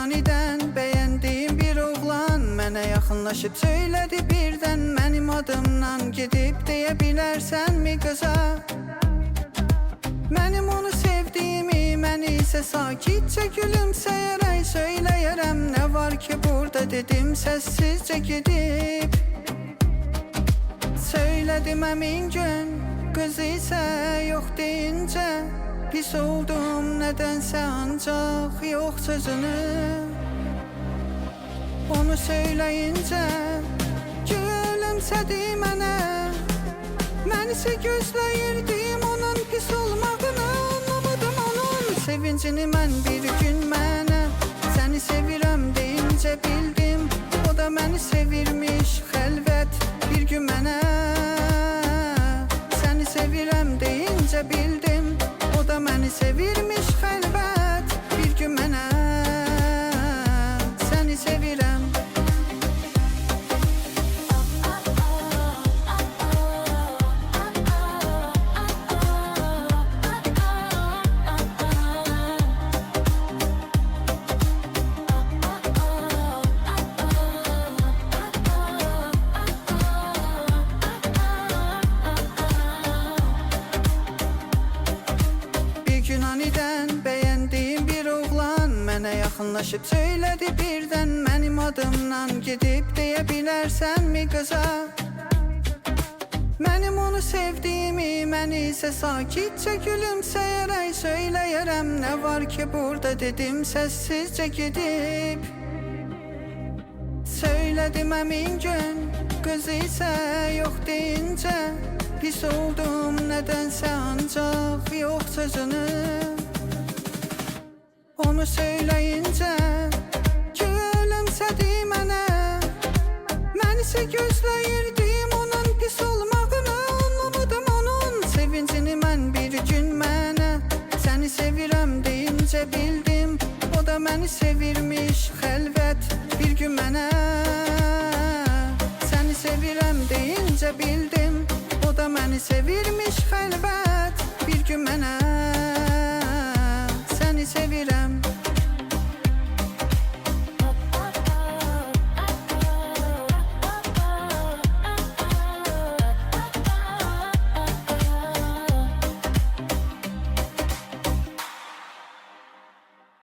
anidən bəyəndiyim bir oğlan mənə yaxınlaşıb söylədi birdən mənim adımdan gedib deyə bilərsənmi qıza? Mənim onu sevdiyimi, məni isə sakitcə gülümsəyərək söyləyərəm. Nə var ki burada dedim səssizcə gedib. Söylədim əmin gün, qız isə yox deyincə pis oldum nədənsə ancaq yox sözünü. Onu söyləyincə gülümsədi mənə. Mən isə gözləyirdim onun pis olmağını. Anlamadım onun sevincini mən bir gün mənə. Səni sevirəm deyincə bildim, o da məni sevirmiş xəlvət bir gün mənə. Səni sevirəm deyincə bildim, o da məni sevirmiş xəlvət bir gün mənə. Səni sevirəm. Anidən bəyəndiyim bir oğlan mənə yaxınlaşıb söylədi birdən mənim adımdan gedib deyə bilərsənmi qıza? Mənim onu sevdiyimi, məni isə sakitcə gülümsəyərək söyləyərəm. Nə var ki burada dedim səssizcə gedib. Söylədim əmin gün, qız isə yox deyincə pis oldum nədənsə ancaq yox sözünü. Onu söyləyincə gülümsədi mənə. Mən isə gözləyirdim onun pis olmağını. Anlamadım onun sevincini mən bir gün mənə. Səni sevirəm deyincə bildim, o da məni sevirmiş xəlvət bir gün mənə. Səni sevirəm deyincə bildim, o da məni sevirmiş xəlvət bir gün mənə. Səni sevirəm.